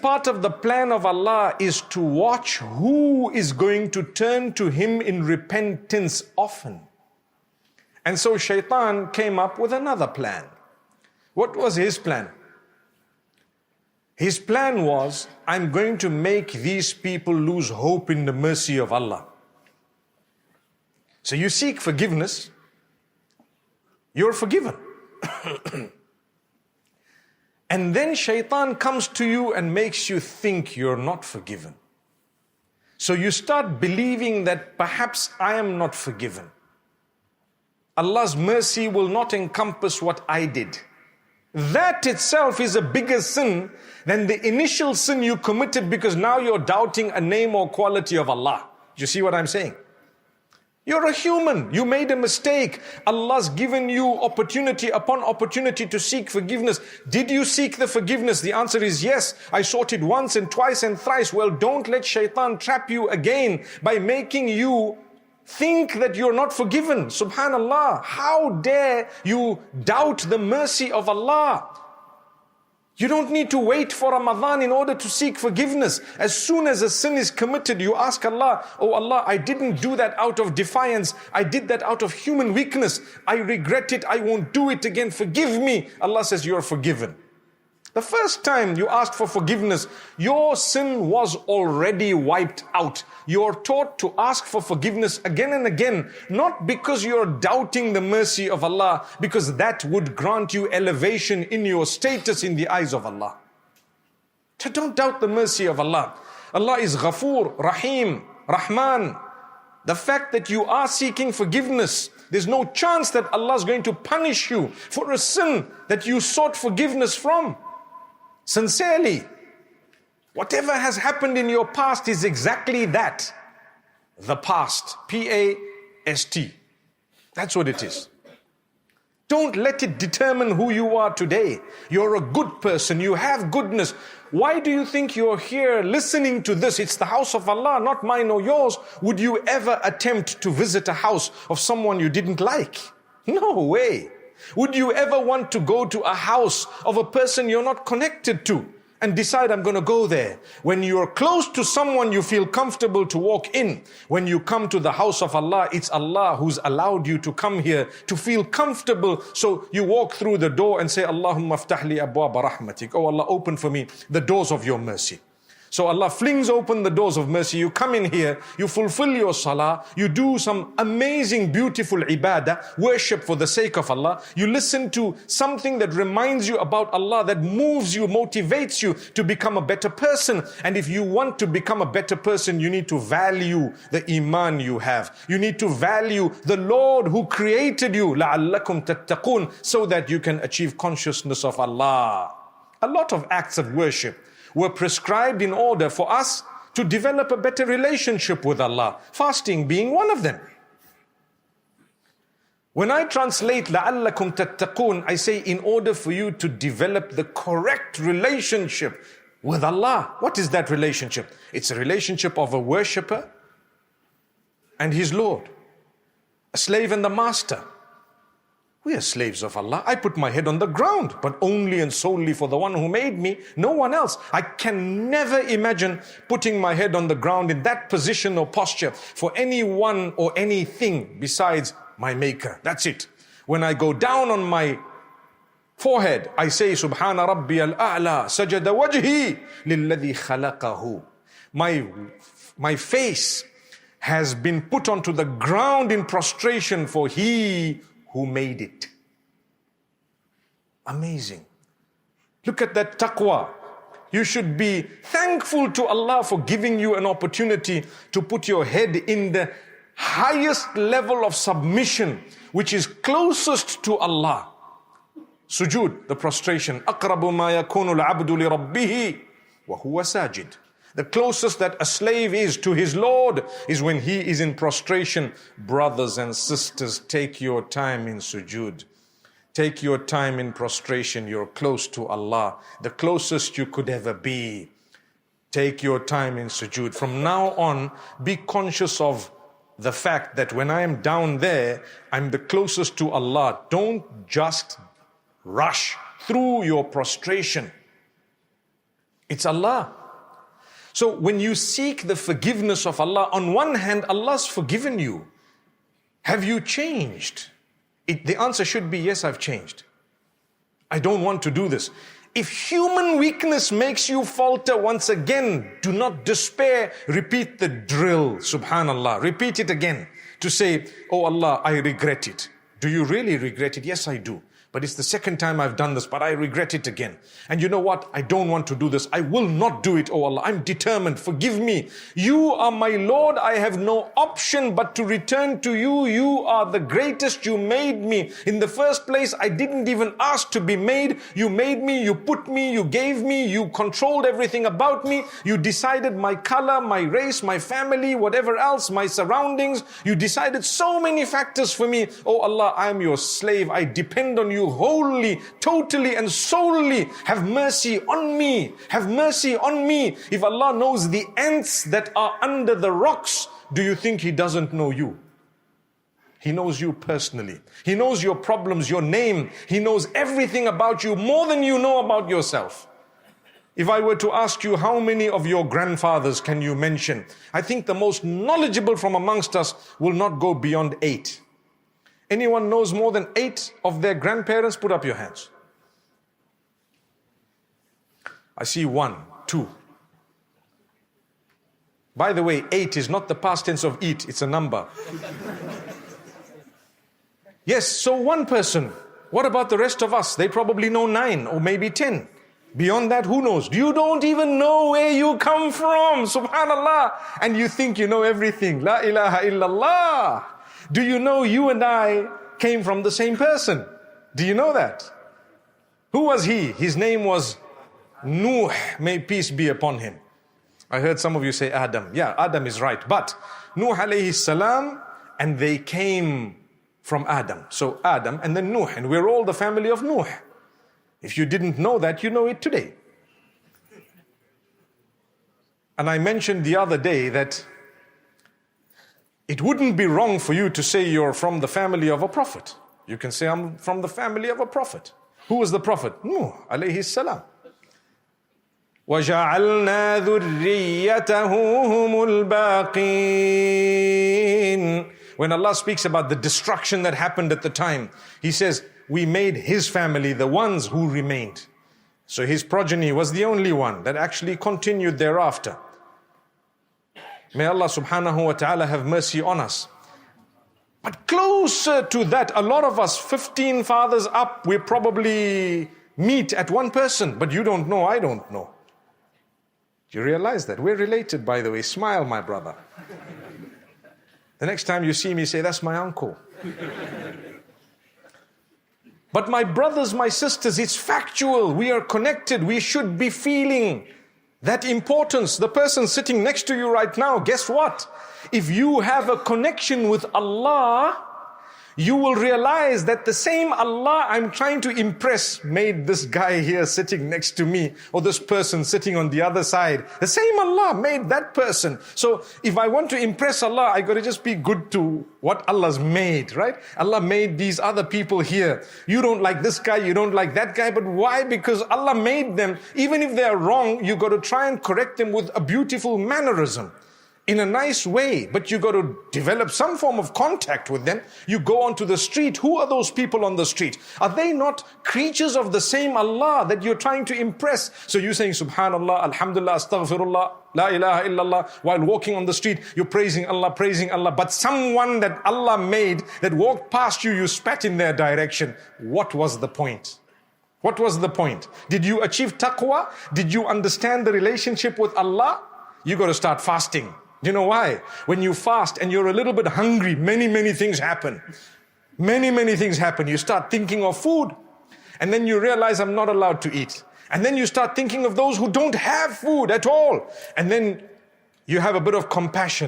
Part of the plan of Allah is to watch who is going to turn to Him in repentance often. And so Shaitan came up with another plan. What was his plan? His plan was, I'm going to make these people lose hope in the mercy of Allah. So you seek forgiveness, you're forgiven. And then Shaitan comes to you and makes you think you're not forgiven. So you start believing that perhaps I am not forgiven. Allah's mercy will not encompass what I did. That itself is a bigger sin than the initial sin you committed, because now you're doubting a name or quality of Allah. Do you see what I'm saying? You're a human. You made a mistake. Allah's given you opportunity upon opportunity to seek forgiveness. Did you seek the forgiveness? The answer is yes. I sought it once and twice and thrice. Well, don't let Shaitan trap you again by making you think that you're not forgiven. Subhanallah. How dare you doubt the mercy of Allah? You don't need to wait for Ramadan in order to seek forgiveness. As soon as a sin is committed, you ask Allah, oh Allah, I didn't do that out of defiance. I did that out of human weakness. I regret it. I won't do it again. Forgive me. Allah says, you're forgiven. The first time you asked for forgiveness, your sin was already wiped out. You're taught to ask for forgiveness again and again, not because you're doubting the mercy of Allah, because that would grant you elevation in your status in the eyes of Allah. So don't doubt the mercy of Allah. Allah is Ghafoor, Rahim, Rahman. The fact that you are seeking forgiveness, there's no chance that Allah is going to punish you for a sin that you sought forgiveness from. Sincerely, whatever has happened in your past is exactly that. The past. P-A-S-T. That's what it is. Don't let it determine who you are today. You're a good person. You have goodness. Why do you think you're here listening to this? It's the house of Allah, not mine or yours. Would you ever attempt to visit a house of someone you didn't like? No way. Would you ever want to go to a house of a person you're not connected to and decide, I'm going to go there? When you're close to someone, you feel comfortable to walk in. When you come to the house of Allah, it's Allah who's allowed you to come here to feel comfortable. So you walk through the door and say, Allahumma aftah li abwaba rahmatik. Oh Allah, open for me the doors of your mercy. So Allah flings open the doors of mercy. You come in here, you fulfill your salah, you do some amazing, beautiful ibadah, worship for the sake of Allah. You listen to something that reminds you about Allah, that moves you, motivates you to become a better person. And if you want to become a better person, you need to value the iman you have. You need to value the Lord who created you, لَعَلَّكُمْ تَتَّقُونَ, so that you can achieve consciousness of Allah. A lot of acts of worship were prescribed in order for us to develop a better relationship with Allah. Fasting being one of them. When I translate لَعَلَّكُمْ تَتَّقُونَ, I say in order for you to develop the correct relationship with Allah. What is that relationship? It's a relationship of a worshipper and his Lord. A slave and the master. We are slaves of Allah. I put my head on the ground, but only and solely for the one who made me, no one else. I can never imagine putting my head on the ground in that position or posture for anyone or anything besides my maker. That's it. When I go down on my forehead, I say, Subhana Rabbi al-A'la, sajada wajhi lilladhi khalaqahu. My face has been put onto the ground in prostration for He who made it. Amazing. Look at that taqwa. You should be thankful to Allah for giving you an opportunity to put your head in the highest level of submission, which is closest to Allah. Sujood, the prostration. أَقْرَبُ مَا يَكُونُ الْعَبْدُ لِرَبِّهِ وَهُوَ سَاجِدٌ. The closest that a slave is to his Lord is when he is in prostration. Brothers and sisters, take your time in sujood. Take your time in prostration. You're close to Allah. The closest you could ever be. Take your time in sujood. From now on, be conscious of the fact that when I am down there, I'm the closest to Allah. Don't just rush through your prostration. It's Allah. So when you seek the forgiveness of Allah, on one hand, Allah's forgiven you. Have you changed? The answer should be, yes, I've changed. I don't want to do this. If human weakness makes you falter once again, do not despair. Repeat the drill, subhanallah. Repeat it again to say, oh Allah, I regret it. Do you really regret it? Yes, I do. But it's the second time I've done this, but I regret it again. And you know what? I don't want to do this. I will not do it, oh Allah. I'm determined. Forgive me. You are my Lord. I have no option but to return to you. You are the greatest. You made me. In the first place, I didn't even ask to be made. You made me. You put me. You gave me. You controlled everything about me. You decided my color, my race, my family, whatever else, my surroundings. You decided so many factors for me. Oh Allah, I am your slave. I depend on you wholly, totally and solely. Have mercy on me. Have mercy on me. If Allah knows the ants that are under the rocks, do you think He doesn't know you? He knows you personally. He knows your problems, your name. He knows everything about you more than you know about yourself. If I were to ask you how many of your grandfathers can you mention, I think the most knowledgeable from amongst us will not go beyond 8. Anyone knows more than 8 of their grandparents? Put up your hands. I see 1, 2. By the way, 8 is not the past tense of eat, it's a number. Yes, so 1 person. What about the rest of us? They probably know 9 or maybe 10. Beyond that, who knows? You don't even know where you come from, subhanallah. And you think you know everything. La ilaha illallah. Do you know you and I came from the same person? Do you know that? Who was he? His name was Nuh, may peace be upon him. I heard some of you say Adam. Yeah, Adam is right. But Nuh alayhi salam, and they came from Adam. So Adam and then Nuh, and we're all the family of Nuh. If you didn't know that, you know it today. And I mentioned the other day that it wouldn't be wrong for you to say you're from the family of a prophet. You can say, I'm from the family of a prophet. Who was the prophet? Nuh alayhi salam. وَجَعَلْنَا ذُرِّيَّتَهُ هُمُ الْبَاقِينَ. When Allah speaks about the destruction that happened at the time, He says, we made His family the ones who remained. So His progeny was the only one that actually continued thereafter. May Allah subhanahu wa ta'ala have mercy on us. But closer to that, a lot of us, 15 fathers up, we probably meet at one person. But you don't know, I don't know. Do you realize that? We're related, by the way. Smile, my brother. The next time you see me, say, that's my uncle. But my brothers, my sisters, it's factual. We are connected. We should be feeling that importance. The person sitting next to you right now, guess what? If you have a connection with Allah, you will realize that the same Allah I'm trying to impress made this guy here sitting next to me, or this person sitting on the other side. The same Allah made that person. So if I want to impress Allah, I got to just be good to what Allah's made, right? Allah made these other people here. You don't like this guy, you don't like that guy, but why? Because Allah made them. Even if they are wrong, you got to try and correct them with a beautiful mannerism, in a nice way, but you got to develop some form of contact with them. You go onto the street. Who are those people on the street? Are they not creatures of the same Allah that you're trying to impress? So you're saying Subhanallah, Alhamdulillah, Astaghfirullah, La ilaha illallah. While walking on the street, you're praising Allah. But someone that Allah made that walked past you, you spat in their direction. What was the point? What was the point? Did you achieve taqwa? Did you understand the relationship with Allah? You got to start fasting. Do you know why? When you fast and you're a little bit hungry, many things happen. Many things happen. You start thinking of food, and then you realize I'm not allowed to eat. And then you start thinking of those who don't have food at all. And then you have a bit of compassion.